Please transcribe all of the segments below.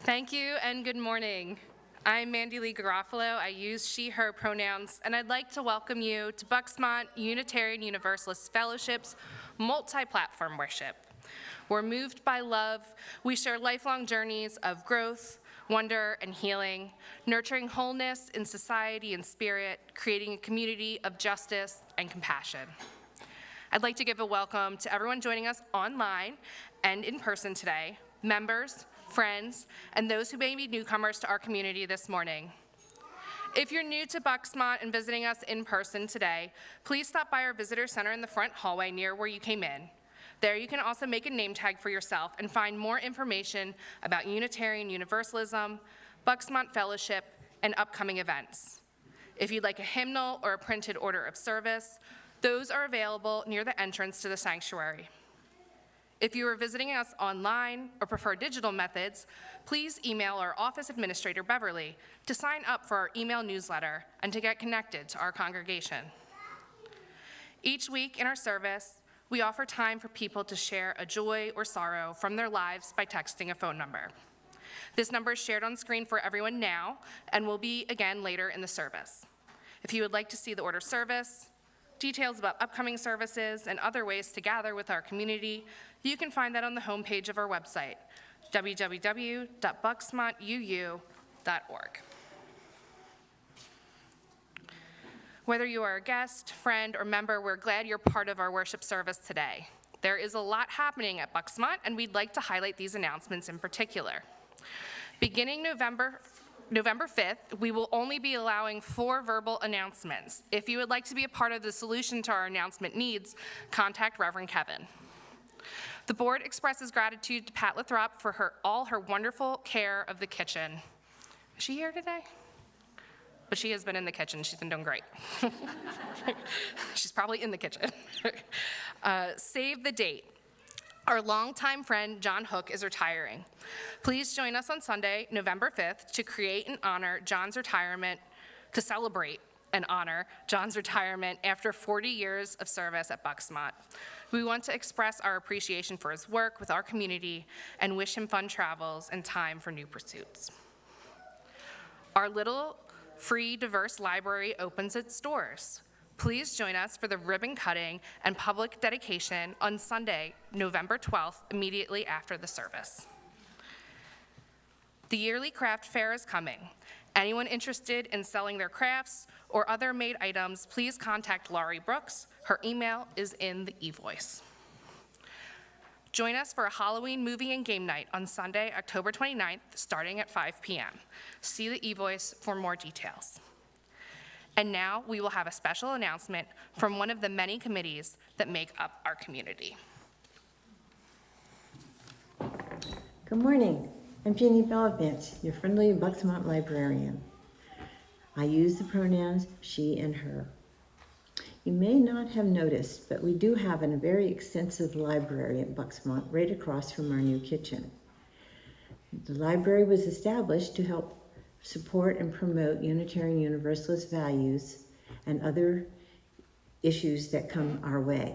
Thank you and good morning. I'm Mandy Lee Garofalo. I use she, her pronouns, and I'd like to welcome you to Bucksmont Unitarian Universalist Fellowship's multi-platform worship. We're moved by love. We share lifelong journeys of growth, wonder, and healing, nurturing wholeness in society and spirit, creating a community of justice and compassion. I'd like to give a welcome to everyone joining us online and in person today, members, friends, and those who may be newcomers to our community this morning. If you're new to Bucksmont and visiting us in person today, please stop by our visitor center in the front hallway near where you came in. There you can also make a name tag for yourself and find more information about Unitarian Universalism, Bucksmont Fellowship, and upcoming events. If you'd like a hymnal or a printed order of service, those are available near the entrance to the sanctuary. If you are visiting us online or prefer digital methods, please email our office administrator, Beverly, to sign up for our email newsletter and to get connected to our congregation. Each week in our service, we offer time for people to share a joy or sorrow from their lives by texting a phone number. This number is shared on screen for everyone now and will be again later in the service. If you would like to see the order of service, details about upcoming services, and other ways to gather with our community, you can find that on the homepage of our website, www.bucksmontuu.org. Whether you are a guest, friend, or member, we're glad you're part of our worship service today. There is a lot happening at Bucksmont, and we'd like to highlight these announcements in particular. Beginning November 5th, we will only be allowing 4 verbal announcements. If you would like to be a part of the solution to our announcement needs, contact Reverend Kevin. The board expresses gratitude to Pat Lathrop for all her wonderful care of the kitchen. Is she here today? But she has been in the kitchen. She's been doing great. She's probably in the kitchen. Save the date. Our longtime friend, John Hook, is retiring. Please join us on Sunday, November 5th, to celebrate and honor John's retirement after 40 years of service at Bucksmont. We want to express our appreciation for his work with our community and wish him fun travels and time for new pursuits. Our little free, diverse library opens its doors. Please join us for the ribbon cutting and public dedication on Sunday, November 12th, immediately after the service. The yearly craft fair is coming. Anyone interested in selling their crafts or other made items, please contact Laurie Brooks. Her email is in the e-voice. Join us for a Halloween movie and game night on Sunday, October 29th, starting at 5 p.m. See the e-voice for more details. And now we will have a special announcement from one of the many committees that make up our community. Good morning. I'm Jeannie Bellavance, your friendly Bucksmont librarian. I use the pronouns she and her. You may not have noticed, but we do have a very extensive library at Bucksmont right across from our new kitchen. The library was established to help support and promote Unitarian Universalist values and other issues that come our way.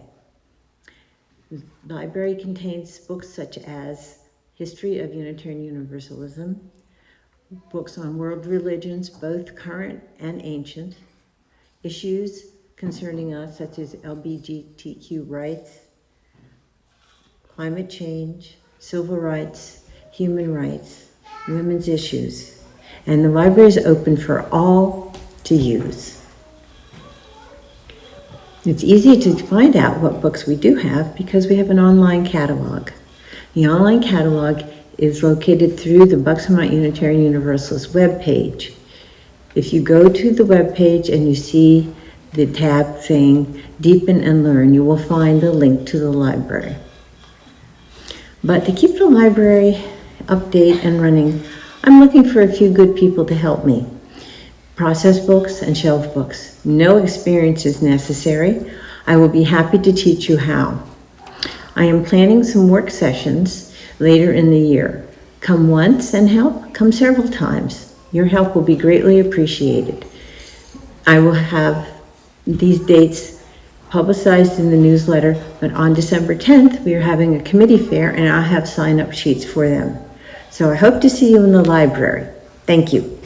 The library contains books such as History of Unitarian Universalism, books on world religions, both current and ancient, issues concerning us such as LGBTQ rights, climate change, civil rights, human rights, women's issues. And the library is open for all to use. It's easy to find out what books we do have because we have an online catalog. The online catalog is located through the Bucksmont Unitarian Universalist webpage. If you go to the webpage and you see the tab saying Deepen and Learn, you will find the link to the library. But to keep the library update and running, I'm looking for a few good people to help me. Process books and shelf books. No experience is necessary. I will be happy to teach you how. I am planning some work sessions later in the year. Come once and help, come several times. Your help will be greatly appreciated. I will have these dates publicized in the newsletter, but on December 10th, we are having a committee fair and I'll have sign-up sheets for them. So I hope to see you in the library. Thank you.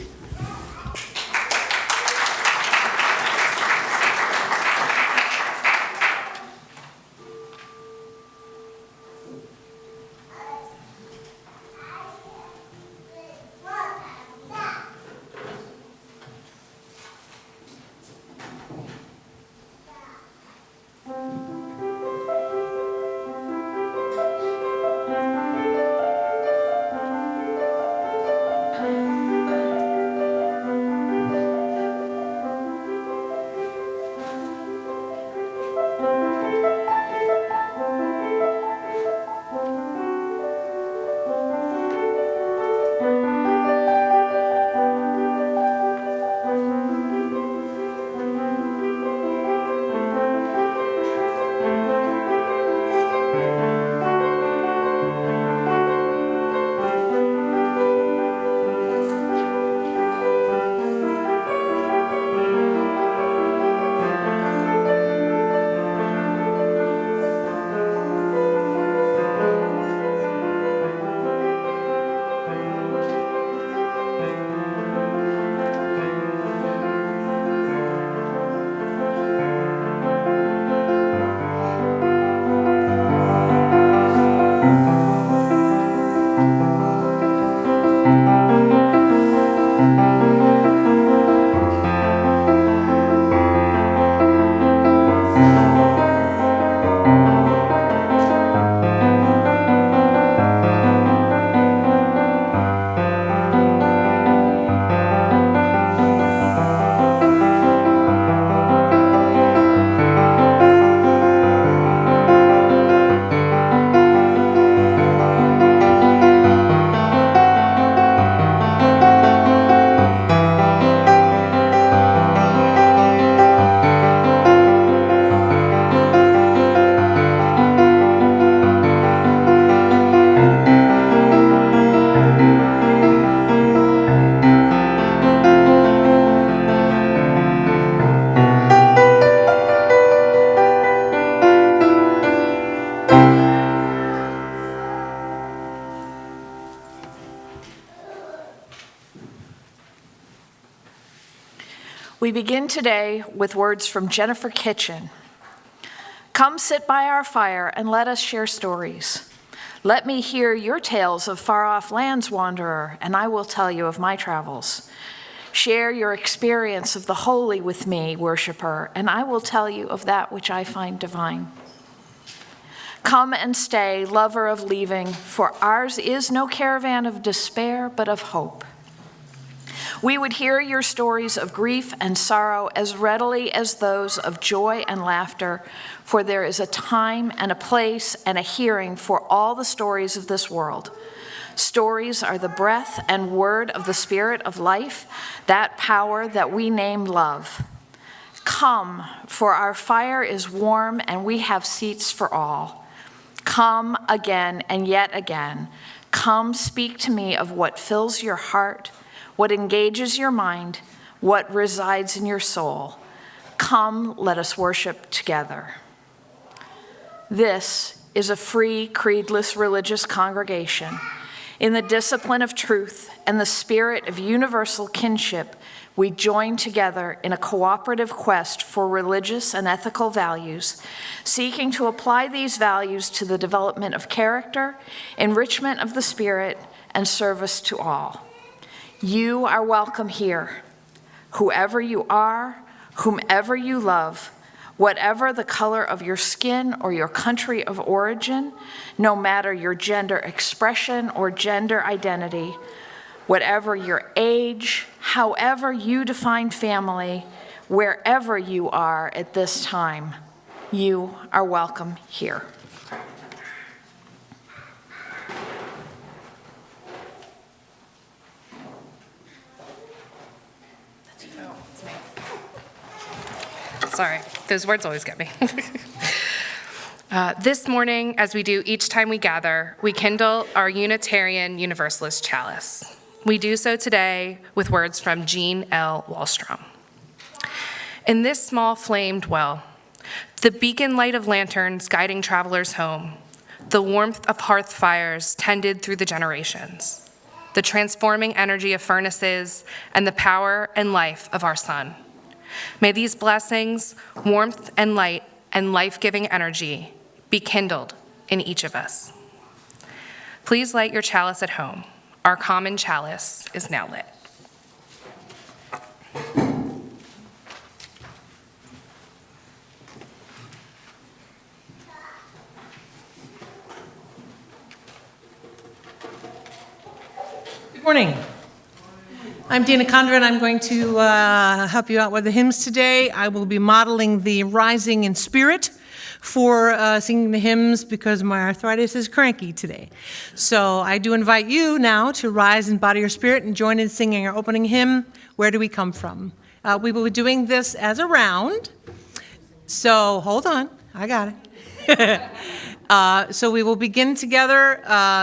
We begin today with words from Jennifer Kitchen. Come sit by our fire and let us share stories. Let me hear your tales of far-off lands, wanderer, and I will tell you of my travels. Share your experience of the holy with me, worshiper, and I will tell you of that which I find divine. Come and stay, lover of leaving, for ours is no caravan of despair, but of hope. We would hear your stories of grief and sorrow as readily as those of joy and laughter, for there is a time and a place and a hearing for all the stories of this world. Stories are the breath and word of the Spirit of life, that power that we name love. Come, for our fire is warm and we have seats for all. Come again and yet again. Come speak to me of what fills your heart, what engages your mind, what resides in your soul. Come, let us worship together. This is a free, creedless religious congregation. In the discipline of truth and the spirit of universal kinship, we join together in a cooperative quest for religious and ethical values, seeking to apply these values to the development of character, enrichment of the spirit, and service to all. You are welcome here. Whoever you are, whomever you love, whatever the color of your skin or your country of origin, no matter your gender expression or gender identity, whatever your age, however you define family, wherever you are at this time, you are welcome here. Sorry, those words always get me. This morning, as we do each time we gather, we kindle our Unitarian Universalist chalice. We do so today with words from Jean L. Wallstrom. In this small flamed well, the beacon light of lanterns guiding travelers home, the warmth of hearth fires tended through the generations, the transforming energy of furnaces, and the power and life of our sun. May these blessings, warmth and light, and life-giving energy be kindled in each of us. Please light your chalice at home. Our common chalice is now lit. Good morning. I'm Dana Condra, and I'm going to help you out with the hymns today. I will be modeling the Rising in Spirit for singing the hymns because my arthritis is cranky today. So I do invite you now to rise in body or spirit and join in singing our opening hymn, Where Do We Come From? We will be doing this as a round. So hold on, I got it. So we will begin together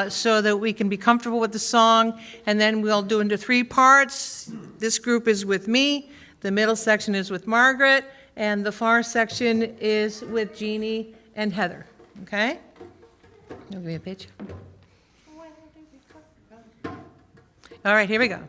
so that we can be comfortable with the song, and then we'll do into 3 parts. This group is with me, the middle section is with Margaret, and the far section is with Jeannie and Heather, okay? Give me a picture. All right, here we go.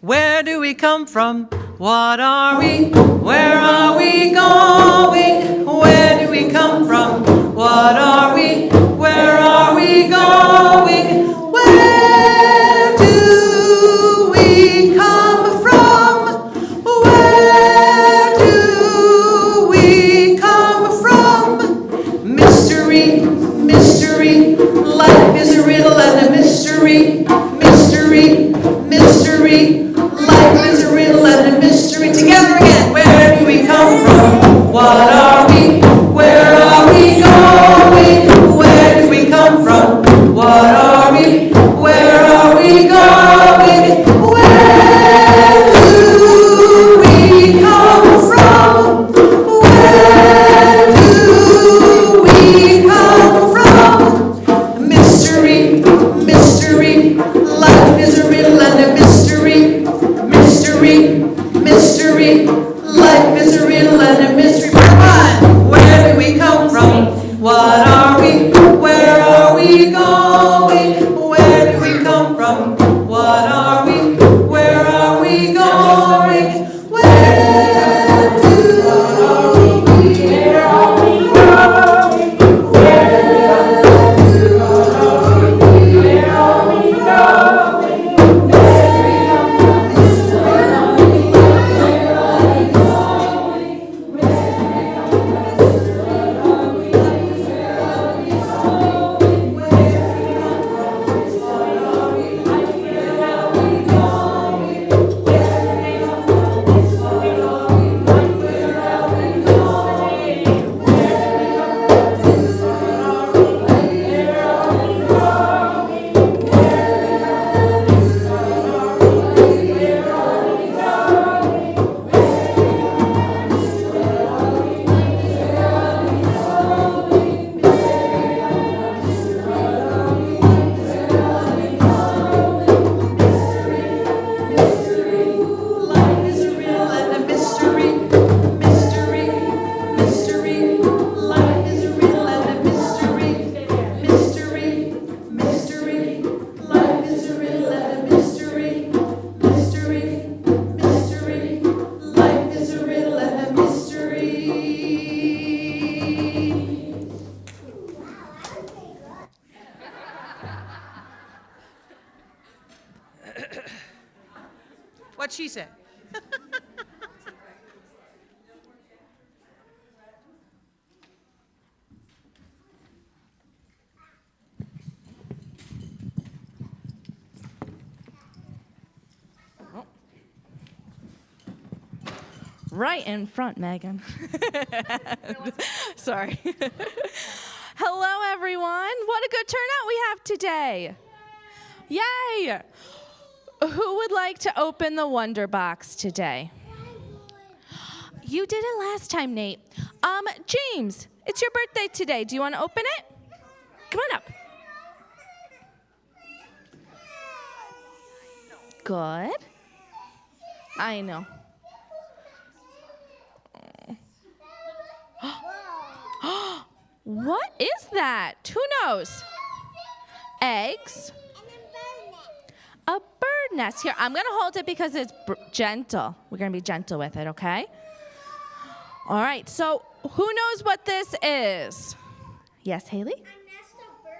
Where do we come from? What are we? Where are we going? Where do we come from? What are we? Where are we going? Where do we come from? Where do we come from? Mystery, mystery, life is a riddle and a mystery. Mystery, mystery, life is a riddle and a mystery. Together again, where do we come from? What are we? Where are we going? Where do we come from? What are we? Where are we going? Where do we come from? Where do we come from? Mystery, mystery, life is a riddle and a mystery. Mystery, mystery, life is a riddle and a mystery. Come on, where do we come from? What are we? Where are we going? Where do we come from? What are we? Where are we going? Where do we? Where are we going? Where are we going? Life is a riddle and a mystery. Mystery, mystery, life is a riddle and a mystery. Mystery, mystery, life is a riddle and a mystery. Mystery, mystery, life is a riddle and a mystery. What'd she say? Right in front, Megan. Sorry. Hello, everyone. What a good turnout we have today. Yay! Who would like to open the Wonder Box today? You did it last time, Nate. James, it's your birthday today. Do you want to open it? Come on up. Good. I know. What is that? Who knows? Eggs? nest here. I'm going to hold it because it's gentle. We're going to be gentle with it, okay? All right, so who knows what this is? Yes, Haley? A nest of bird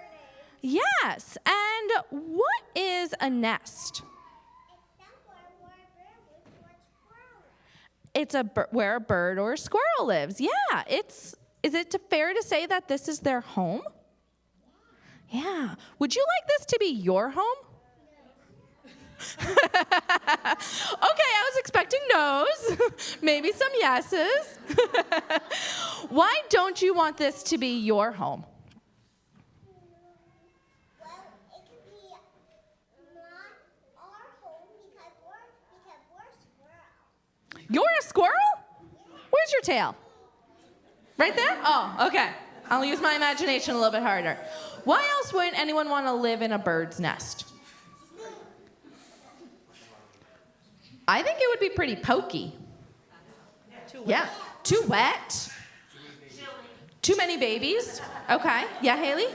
eggs. Yes, and what is a nest? It's somewhere where a bird or a squirrel lives. It's where a bird or a squirrel lives. Yeah, is it fair to say that this is their home? Yeah. Would you like this to be your home? Okay, I was expecting no's, maybe some yeses. Why don't you want this to be your home? Well, it could be not our home because we're squirrels. You're a squirrel? Where's your tail? Right there? Oh, okay. I'll use my imagination a little bit harder. Why else would anyone want to live in a bird's nest? I think it would be pretty pokey. Yeah. Too wet. Too many babies. Okay. Yeah, Haley?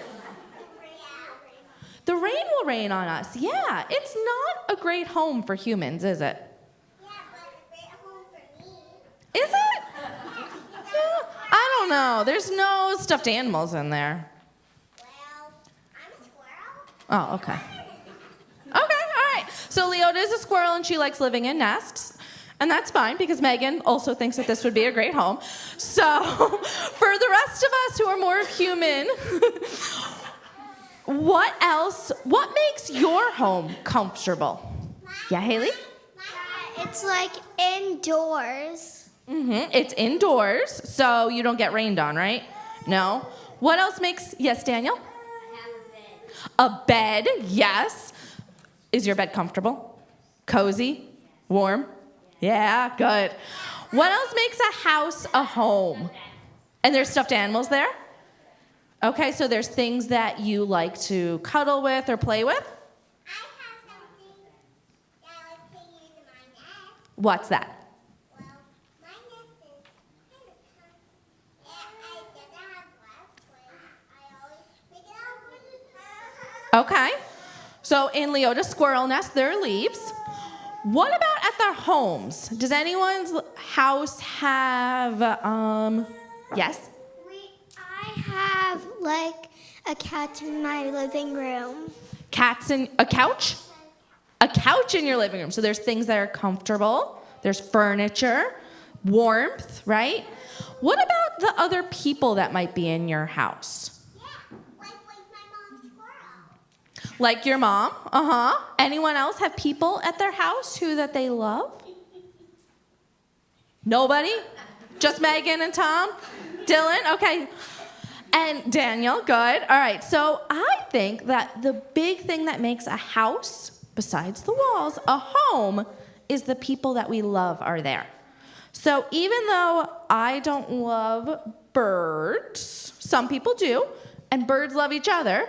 The rain will rain on us. Yeah. It's not a great home for humans, is it? Yeah, but it's a great home for me. Is it? Yeah, I don't know. There's no stuffed animals in there. Well, I'm a squirrel. Oh, okay. Okay, all right. So Leota is a squirrel and she likes living in nests. And that's fine because Megan also thinks that this would be a great home. So for the rest of us who are more human, what makes your home comfortable? Yeah, Haley? It's like indoors. It's indoors, so you don't get rained on, right? No. What else makes, yes, Daniel? I have a bed. A bed, yes. Is your bed comfortable? Cozy? Warm? Yeah, good. What else makes a house a home? And there's stuffed animals there? Okay, so there's things that you like to cuddle with or play with? I have something that I like to use in my nest. What's that? Well, my nest is kind of I doesn't have glass, but I always pick it up. Okay. So in Leota's squirrel nest, there are leaves. What about at their homes? Does anyone's house have, yes? I have like a couch in my living room. Cats in a couch? A couch in your living room. So there's things that are comfortable. There's furniture, warmth, right? What about the other people that might be in your house? Yeah, like my mom's squirrel. Like your mom? Uh-huh. Anyone else have people at their house that they love? Nobody? Just Megan and Tom? Dylan? Okay. And Daniel, good. All right, so I think that the big thing that makes a house, besides the walls, a home, is the people that we love are there. So even though I don't love birds, some people do, and birds love each other,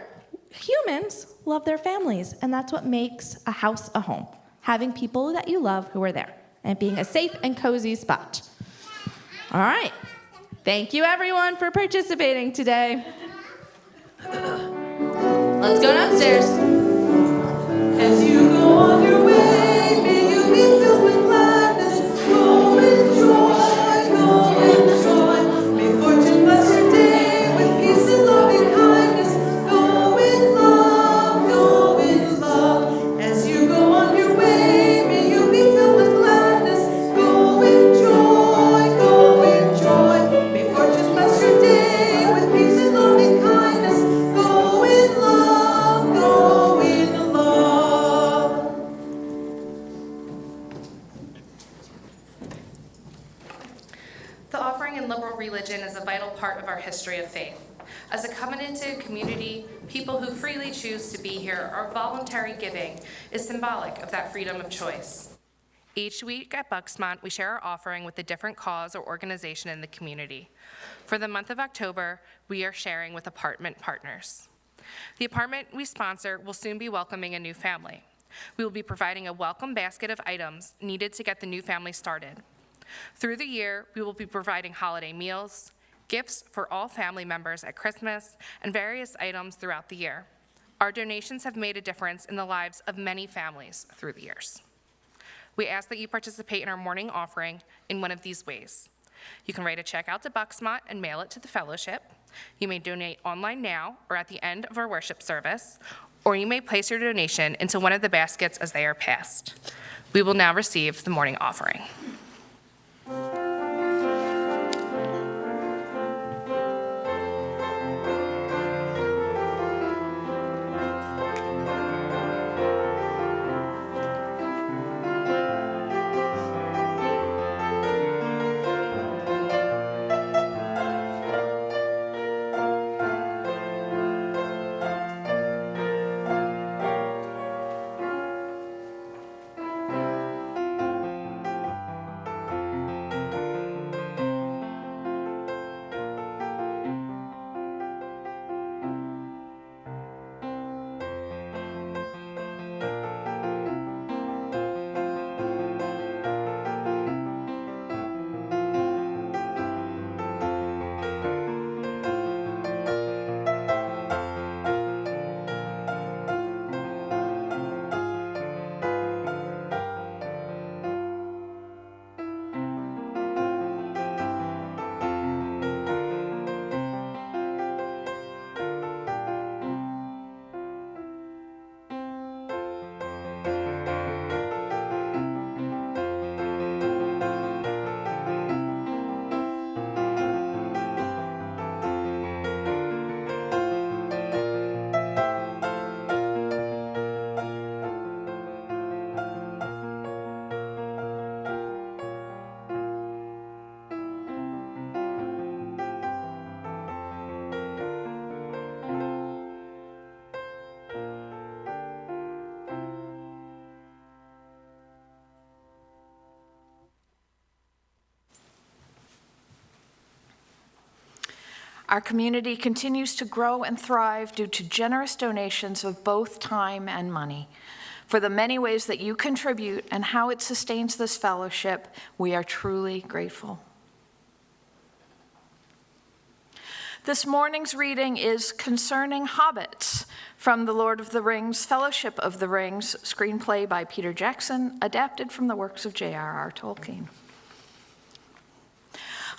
humans love their families, and that's what makes a house a home. Having people that you love who are there, and being a safe and cozy spot. All right. Thank you, everyone, for participating today. Let's go downstairs. As you go on your way, may you be filled with gladness. Go with joy, go with joy. May fortune bless your day with peace and loving kindness. Go with love, go with love. As you go on your way, may you be filled with gladness. Go with joy, go with joy. May fortune bless your day with peace and loving kindness. Go with love, go with love. The offering in liberal religion is a vital part of our history of faith. As a covenanted community, people who freely choose to be here, our voluntary giving is symbolic of that freedom of choice. Each week at Bucksmont, we share our offering with a different cause or organization in the community. For the month of October, we are sharing with Apartment Partners. The apartment we sponsor will soon be welcoming a new family. We will be providing a welcome basket of items needed to get the new family started. Through the year, we will be providing holiday meals, gifts for all family members at Christmas, and various items throughout the year. Our donations have made a difference in the lives of many families through the years. We ask that you participate in our morning offering in one of these ways. You can write a check out to Bucksmont and mail it to the fellowship. You may donate online now or at the end of our worship service, or you may place your donation into one of the baskets as they are passed. We will now receive the morning offering. Our community continues to grow and thrive due to generous donations of both time and money. For the many ways that you contribute and how it sustains this fellowship, we are truly grateful. This morning's reading is concerning hobbits from the Lord of the Rings, Fellowship of the Rings, screenplay by Peter Jackson, adapted from the works of J.R.R. Tolkien.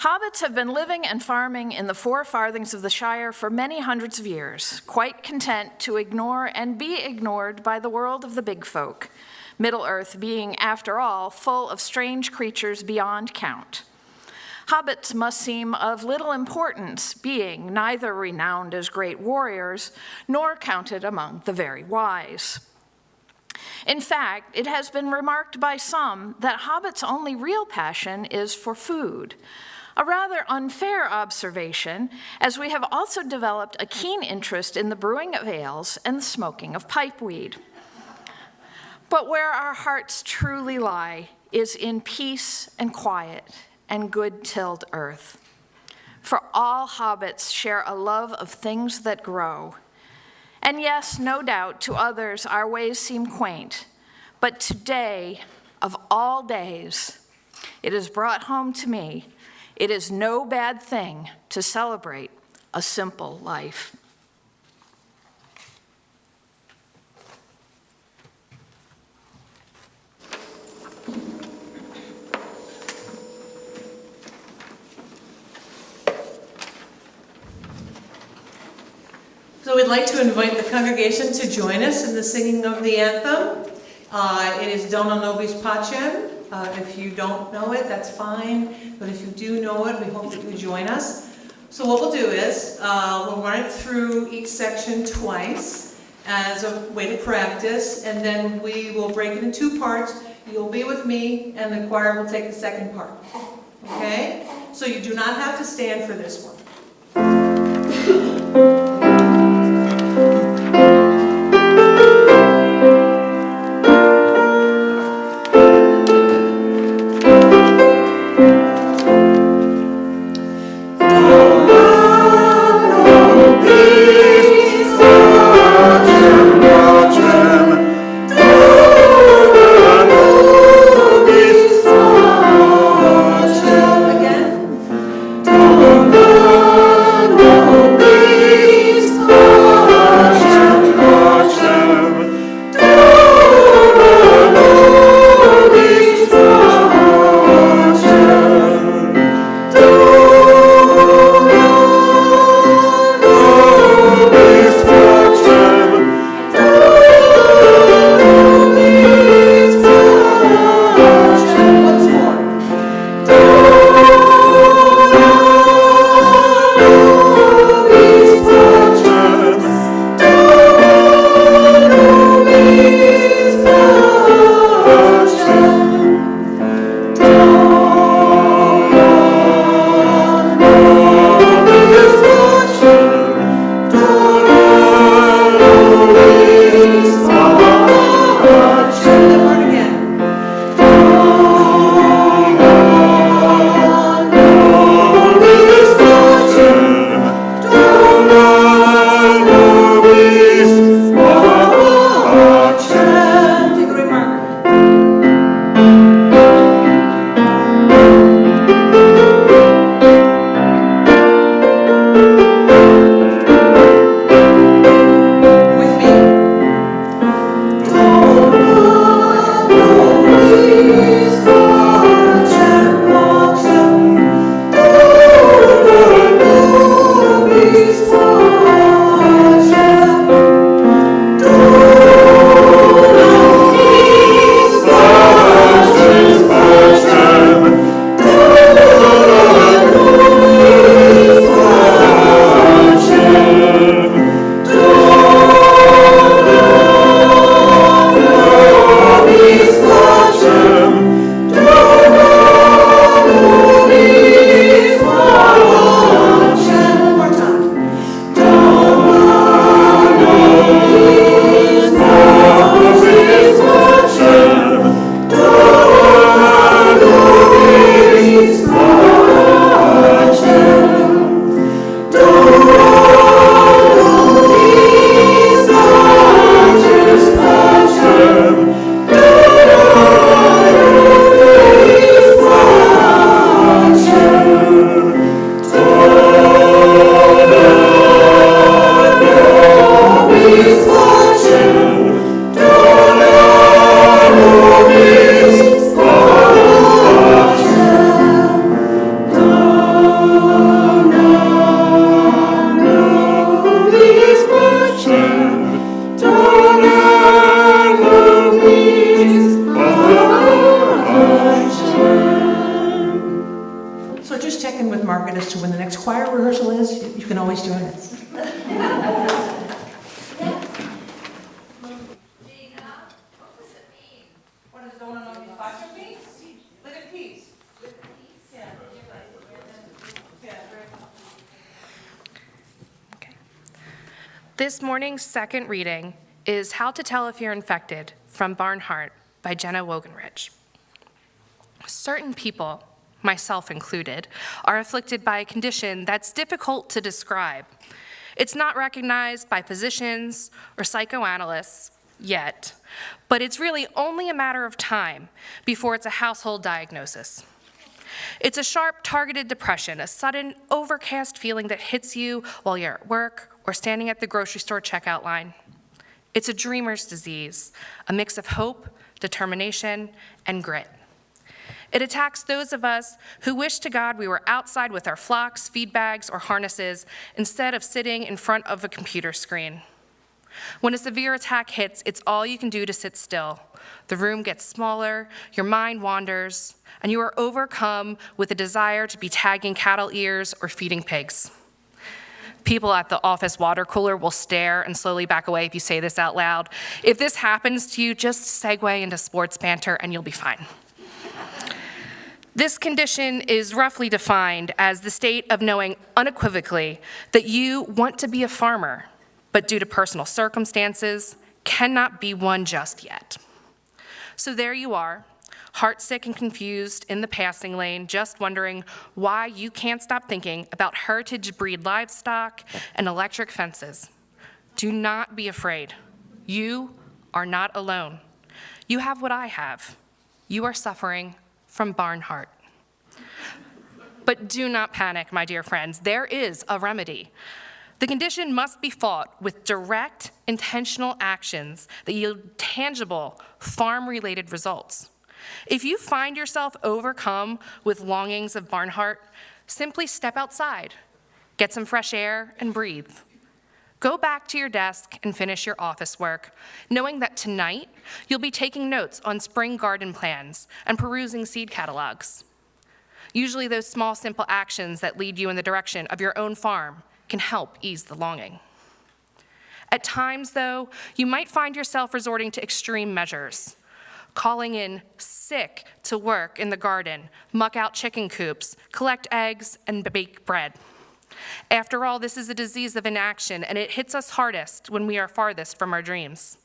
Hobbits have been living and farming in the four farthings of the Shire for many hundreds of years, quite content to ignore and be ignored by the world of the big folk, Middle-earth being, after all, full of strange creatures beyond count. Hobbits must seem of little importance, being neither renowned as great warriors nor counted among the very wise. In fact, it has been remarked by some that Hobbits' only real passion is for food. A rather unfair observation, as we have also developed a keen interest in the brewing of ales and the smoking of pipeweed. But where our hearts truly lie is in peace and quiet and good-tilled earth. For all hobbits share a love of things that grow. And yes, no doubt, to others our ways seem quaint, but today, of all days, it is brought home to me, it is no bad thing to celebrate a simple life. So we'd like to invite the congregation to join us in the singing of the anthem. It is Dona Nobis Pacem. If you don't know it, that's fine. But if you do know it, we hope that you join us. So what we'll do is, we'll run it through each section twice as a way to practice, and then we will break it in two parts. You'll be with me, and the choir will take the second part. Okay? So you do not have to stand for this one. Again. So just check in with Margaret as to when the next choir rehearsal is. You can always join us. This morning's second reading is How to Tell If You're Infected from Barnhart by Jenna Wogenrich. Certain people, myself included, are afflicted by a condition that's difficult to describe. It's not recognized by physicians or psychoanalysts yet, but it's really only a matter of time before it's a household diagnosis. It's a sharp, targeted depression, a sudden, overcast feeling that hits you while you're at work or standing at the grocery store checkout line. It's a dreamer's disease, a mix of hope, determination, and grit. It attacks those of us who wish to God we were outside with our flocks, feed bags, or harnesses instead of sitting in front of a computer screen. When a severe attack hits, it's all you can do to sit still. The room gets smaller, your mind wanders, and you are overcome with a desire to be tagging cattle ears or feeding pigs. People at the office water cooler will stare and slowly back away if you say this out loud. If this happens to you, just segue into sports banter and you'll be fine. This condition is roughly defined as the state of knowing unequivocally that you want to be a farmer, but due to personal circumstances, cannot be one just yet. So there you are, heartsick and confused in the passing lane, just wondering why you can't stop thinking about heritage breed livestock and electric fences. Do not be afraid. You are not alone. You have what I have. You are suffering from Barnhart. But do not panic, my dear friends. There is a remedy. The condition must be fought with direct, intentional actions that yield tangible, farm-related results. If you find yourself overcome with longings of Barnhart, simply step outside, get some fresh air, and breathe. Go back to your desk and finish your office work, knowing that tonight you'll be taking notes on spring garden plans and perusing seed catalogs. Usually those small, simple actions that lead you in the direction of your own farm can help ease the longing. At times, though, you might find yourself resorting to extreme measures, calling in sick to work in the garden, muck out chicken coops, collect eggs, and bake bread. After all, this is a disease of inaction, and it hits us hardest when we are farthest from our dreams.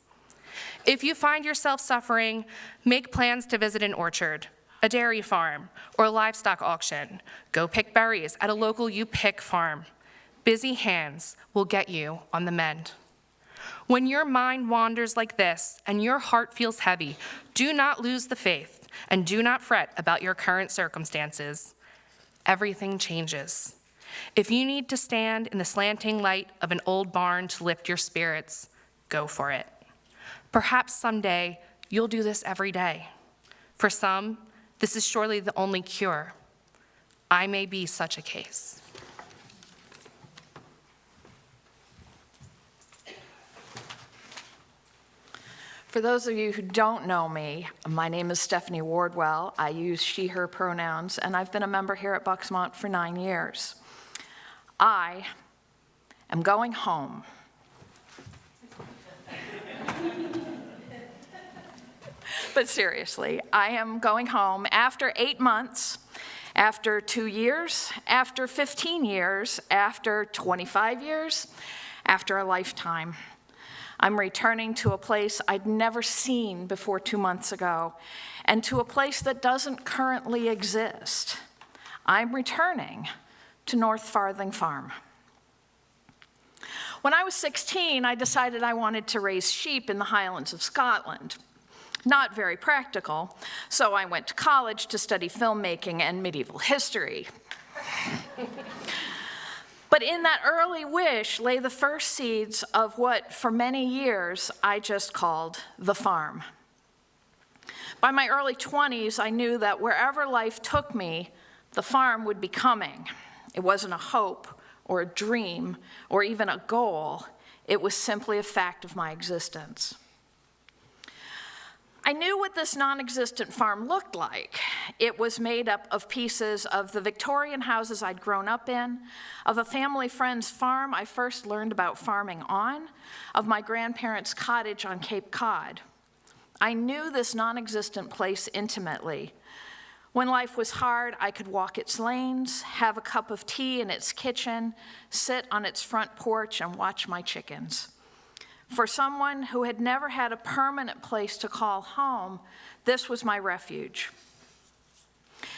If you find yourself suffering, make plans to visit an orchard, a dairy farm, or a livestock auction. Go pick berries at a local you-pick farm. Busy hands will get you on the mend. When your mind wanders like this and your heart feels heavy, do not lose the faith and do not fret about your current circumstances. Everything changes. If you need to stand in the slanting light of an old barn to lift your spirits, go for it. Perhaps someday you'll do this every day. For some, this is surely the only cure. I may be such a case. For those of you who don't know me, my name is Stephanie Wardwell. I use she, her pronouns, and I've been a member here at Bucksmont for 9 years. I am going home. But seriously, I am going home after 8 months, after 2 years, after 15 years, after 25 years, after a lifetime. I'm returning to a place I'd never seen before 2 months ago, and to a place that doesn't currently exist. I'm returning to North Farthing Farm. When I was 16, I decided I wanted to raise sheep in the Highlands of Scotland. Not very practical, so I went to college to study filmmaking and medieval history. But in that early wish lay the first seeds of what, for many years, I just called the farm. By my early 20s, I knew that wherever life took me, the farm would be coming. It wasn't a hope or a dream or even a goal. It was simply a fact of my existence. I knew what this non-existent farm looked like. It was made up of pieces of the Victorian houses I'd grown up in, of a family friend's farm I first learned about farming on, of my grandparents' cottage on Cape Cod. I knew this non-existent place intimately. When life was hard, I could walk its lanes, have a cup of tea in its kitchen, sit on its front porch and watch my chickens. For someone who had never had a permanent place to call home, this was my refuge.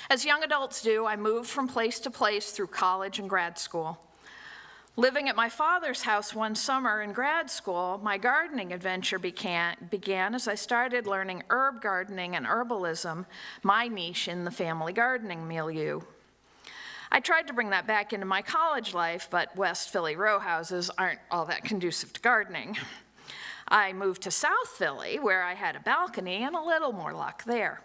As young adults do, I moved from place to place through college and grad school. Living at my father's house one summer in grad school, my gardening adventure began as I started learning herb gardening and herbalism, my niche in the family gardening milieu. I tried to bring that back into my college life, but West Philly row houses aren't all that conducive to gardening. I moved to South Philly, where I had a balcony and a little more luck there.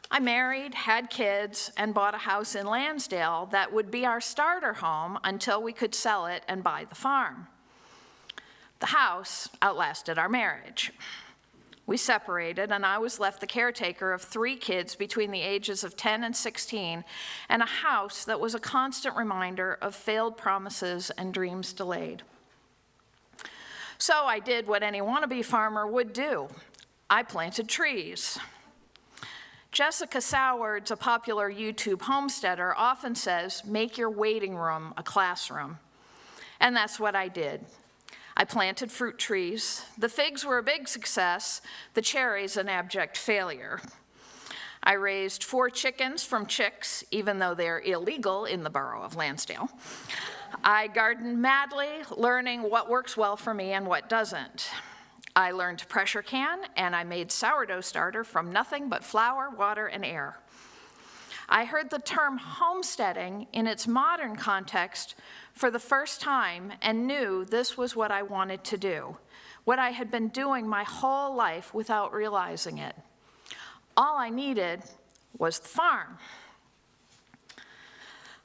I married, had kids, and bought a house in Lansdale that would be our starter home until we could sell it and buy the farm. The house outlasted our marriage. We separated, and I was left the caretaker of 3 kids between the ages of 10 and 16, and a house that was a constant reminder of failed promises and dreams delayed. So I did what any wannabe farmer would do. I planted trees. Jessica Sowards, a popular YouTube homesteader, often says, make your waiting room a classroom. And that's what I did. I planted fruit trees. The figs were a big success, the cherries an abject failure. I raised 4 chickens from chicks, even though they're illegal in the borough of Lansdale. I gardened madly, learning what works well for me and what doesn't. I learned to pressure can, and I made sourdough starter from nothing but flour, water, and air. I heard the term homesteading in its modern context for the first time and knew this was what I wanted to do, what I had been doing my whole life without realizing it. All I needed was the farm.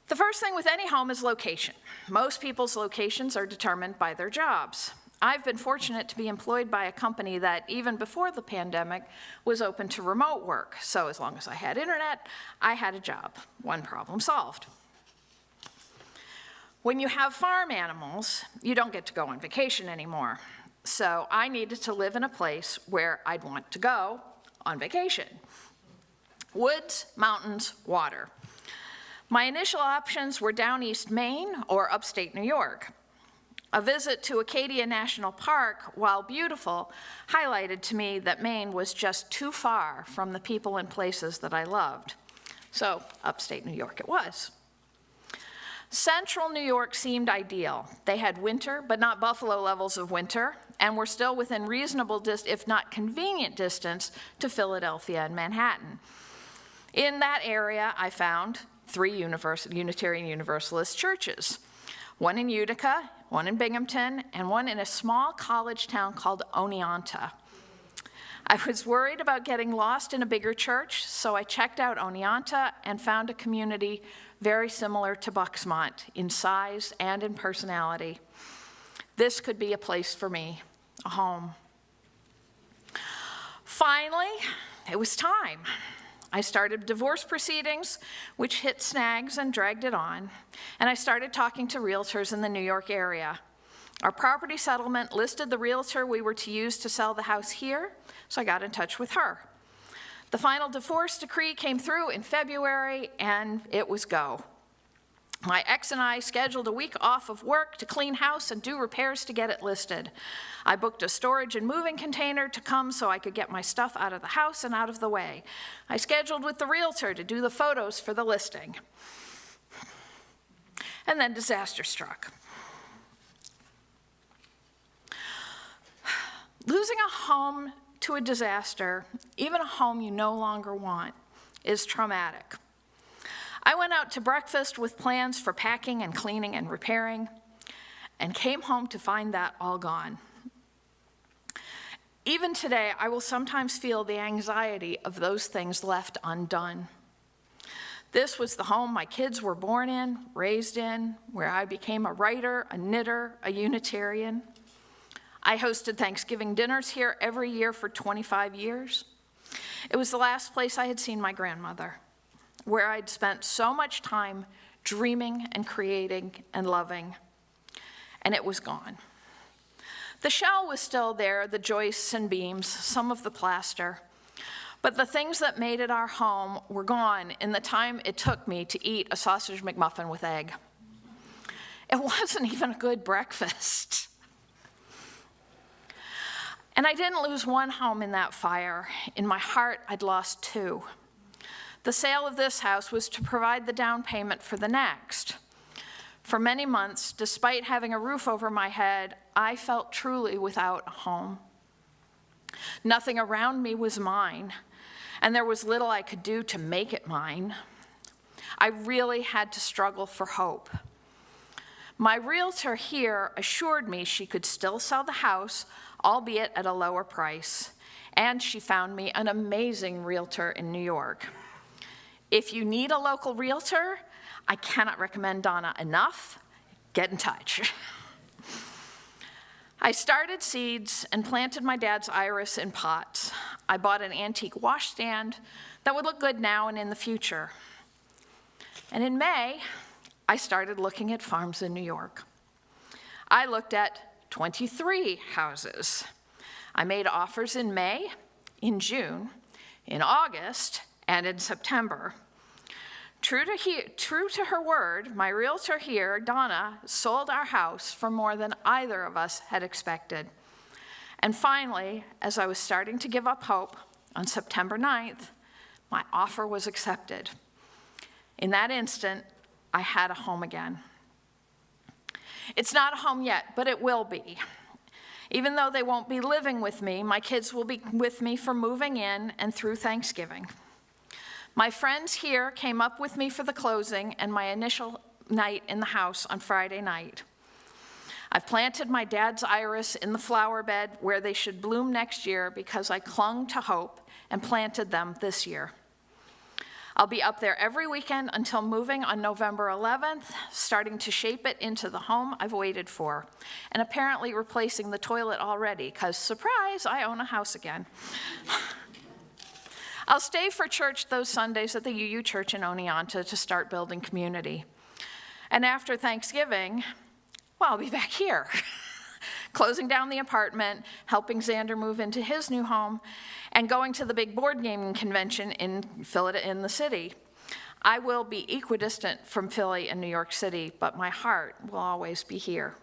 The first thing with any home is location. Most people's locations are determined by their jobs. I've been fortunate to be employed by a company that, even before the pandemic, was open to remote work. So as long as I had internet, I had a job. One problem solved. When you have farm animals, you don't get to go on vacation anymore. So I needed to live in a place where I'd want to go on vacation. Woods, mountains, water. My initial options were down East Maine or upstate New York. A visit to Acadia National Park, while beautiful, highlighted to me that Maine was just too far from the people and places that I loved. So upstate New York it was. Central New York seemed ideal. They had winter, but not Buffalo levels of winter, and were still within reasonable, if not convenient distance to Philadelphia and Manhattan. In that area, I found 3 Unitarian Universalist churches, one in Utica, one in Binghamton, and one in a small college town called Oneonta. I was worried about getting lost in a bigger church, so I checked out Oneonta and found a community very similar to Bucksmont in size and in personality. This could be a place for me, a home. Finally, it was time. I started divorce proceedings, which hit snags and dragged it on, and I started talking to realtors in the New York area. Our property settlement listed the realtor we were to use to sell the house here, so I got in touch with her. The final divorce decree came through in February, and it was go. My ex and I scheduled a week off of work to clean house and do repairs to get it listed. I booked a storage and moving container to come so I could get my stuff out of the house and out of the way. I scheduled with the realtor to do the photos for the listing. And then disaster struck. Losing a home to a disaster, even a home you no longer want, is traumatic. I went out to breakfast with plans for packing and cleaning and repairing, and came home to find that all gone. Even today, I will sometimes feel the anxiety of those things left undone. This was the home my kids were born in, raised in, where I became a writer, a knitter, a Unitarian. I hosted Thanksgiving dinners here every year for 25 years. It was the last place I had seen my grandmother, where I'd spent so much time dreaming and creating and loving, and it was gone. The shell was still there, the joists and beams, some of the plaster, but the things that made it our home were gone in the time it took me to eat a sausage McMuffin with egg. It wasn't even a good breakfast. And I didn't lose one home in that fire. In my heart, I'd lost two. The sale of this house was to provide the down payment for the next. For many months, despite having a roof over my head, I felt truly without a home. Nothing around me was mine, and there was little I could do to make it mine. I really had to struggle for hope. My realtor here assured me she could still sell the house, albeit at a lower price, and she found me an amazing realtor in New York. If you need a local realtor, I cannot recommend Donna enough. Get in touch. I started seeds and planted my dad's iris in pots. I bought an antique washstand that would look good now and in the future. And in May, I started looking at farms in New York. I looked at 23 houses. I made offers in May, in June, in August, and in September. True to her word, my realtor here, Donna, sold our house for more than either of us had expected. And finally, as I was starting to give up hope, on September 9th, my offer was accepted. In that instant, I had a home again. It's not a home yet, but it will be. Even though they won't be living with me, my kids will be with me for moving in and through Thanksgiving. My friends here came up with me for the closing and my initial night in the house on Friday night. I've planted my dad's iris in the flower bed where they should bloom next year because I clung to hope and planted them this year. I'll be up there every weekend until moving on November 11th, starting to shape it into the home I've waited for, and apparently replacing the toilet already, because surprise, I own a house again. I'll stay for church those Sundays at the UU Church in Oneonta to start building community. And after Thanksgiving, well, I'll be back here, closing down the apartment, helping Xander move into his new home, and going to the big board gaming convention in the city. I will be equidistant from Philly and New York City, but my heart will always be here.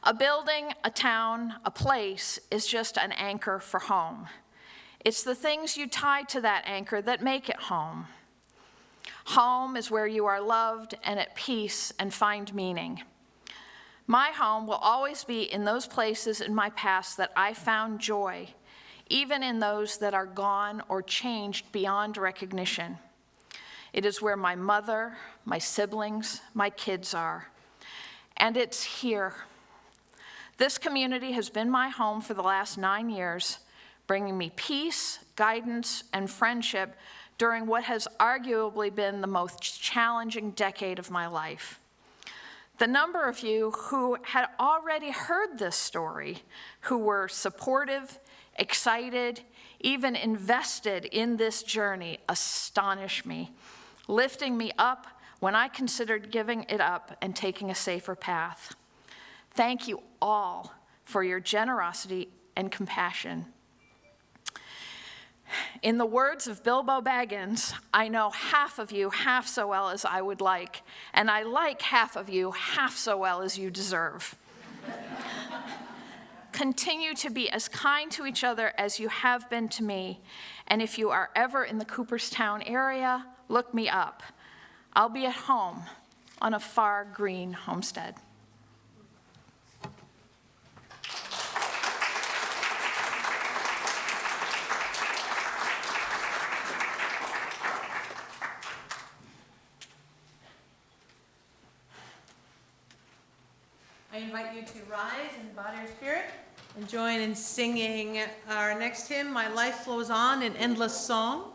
A building, a town, a place is just an anchor for home. It's the things you tie to that anchor that make it home. Home is where you are loved and at peace and find meaning. My home will always be in those places in my past that I found joy, even in those that are gone or changed beyond recognition. It is where my mother, my siblings, my kids are. And it's here. This community has been my home for the last 9 years, bringing me peace, guidance, and friendship during what has arguably been the most challenging decade of my life. The number of you who had already heard this story, who were supportive, excited, even invested in this journey, astonish me, lifting me up when I considered giving it up and taking a safer path. Thank you all for your generosity and compassion. In the words of Bilbo Baggins, I know half of you half so well as I would like, and I like half of you half so well as you deserve. Continue to be as kind to each other as you have been to me, and if you are ever in the Cooperstown area, look me up. I'll be at home on a far green homestead. I invite you to rise in the body or spirit and join in singing our next hymn, My Life Flows On, an Endless Song.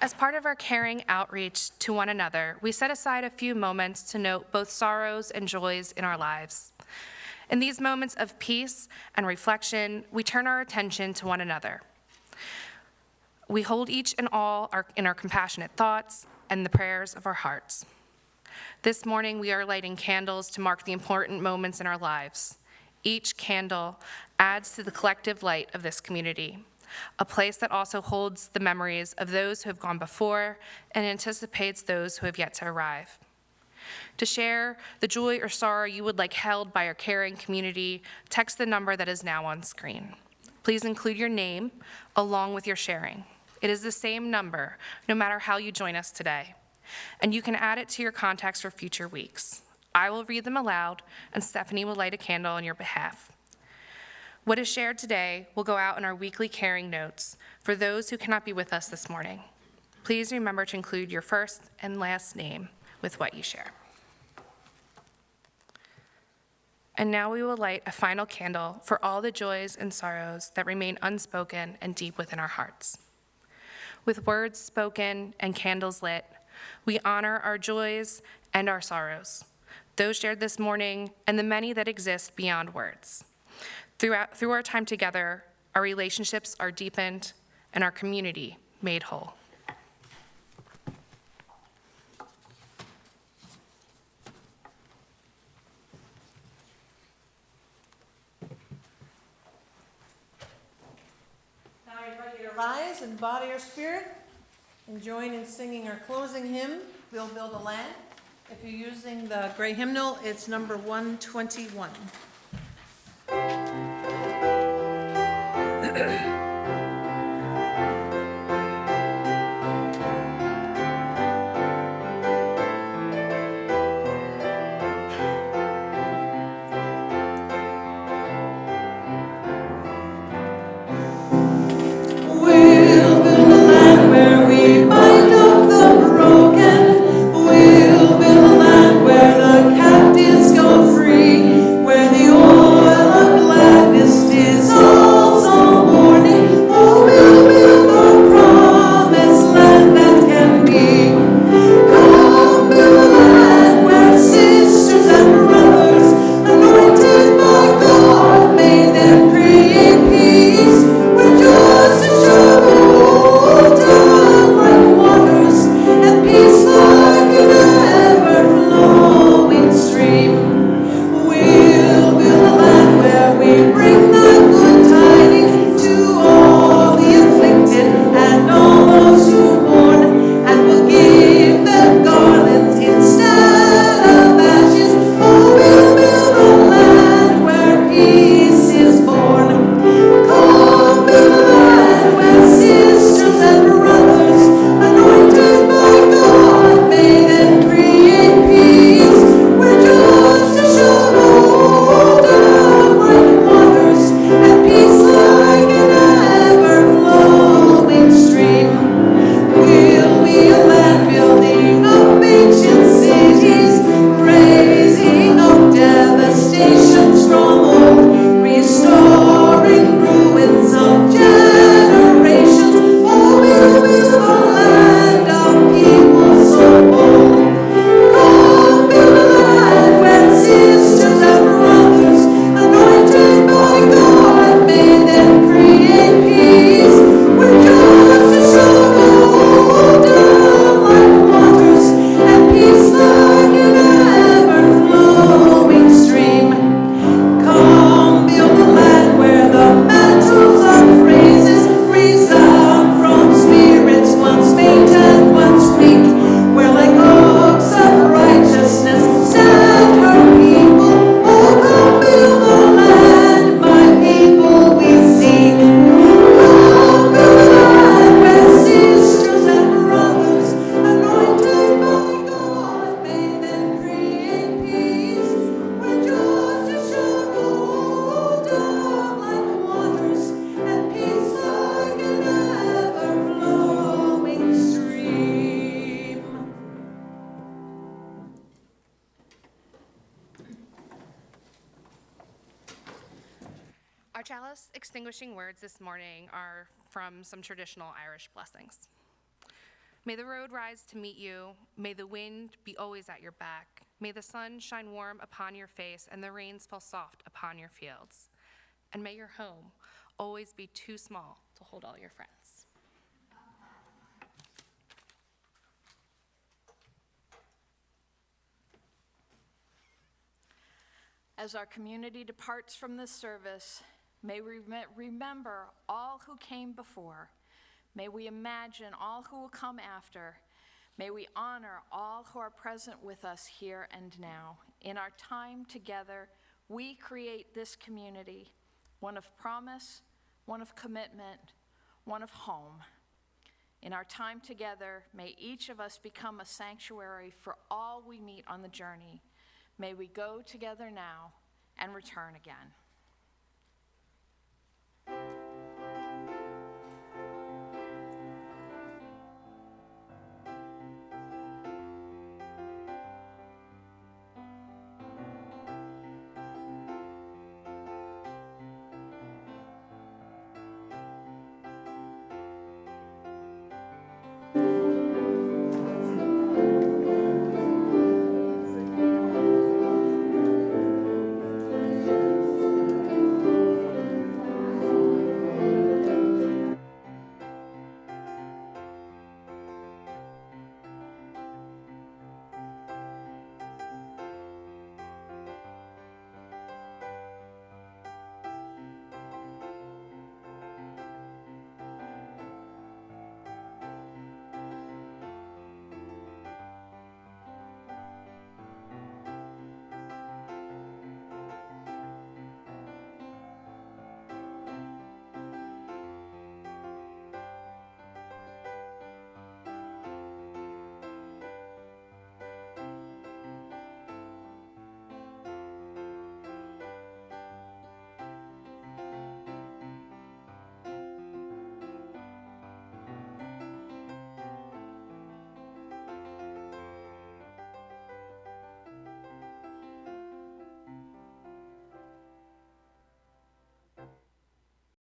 As part of our caring outreach to one another, we set aside a few moments to note both sorrows and joys in our lives. In these moments of peace and reflection, we turn our attention to one another. We hold each and all in our compassionate thoughts and the prayers of our hearts. This morning, we are lighting candles to mark the important moments in our lives. Each candle adds to the collective light of this community, a place that also holds the memories of those who have gone before and anticipates those who have yet to arrive. To share the joy or sorrow you would like held by our caring community, text the number that is now on screen. Please include your name along with your sharing. It is the same number, no matter how you join us today, and you can add it to your contacts for future weeks. I will read them aloud, and Stephanie will light a candle on your behalf. What is shared today will go out in our weekly caring notes for those who cannot be with us this morning. Please remember to include your first and last name with what you share. And now we will light a final candle for all the joys and sorrows that remain unspoken and deep within our hearts. With words spoken and candles lit, we honor our joys and our sorrows, those shared this morning and the many that exist beyond words. Through our time together, our relationships are deepened and our community made whole. Now I invite you to rise and body your spirit and join in singing our closing hymn, We'll Build a Land. If you're using the gray hymnal, it's number 121. Our chalice extinguishing words this morning are from some traditional Irish blessings. May the road rise to meet you. May the wind be always at your back. May the sun shine warm upon your face and the rains fall soft upon your fields. And may your home always be too small to hold all your friends. As our community departs from this service, may we remember all who came before. May we imagine all who will come after. May we honor all who are present with us here and now. In our time together, we create this community, one of promise, one of commitment, one of home. In our time together, may each of us become a sanctuary for all we meet on the journey. May we go together now and return again.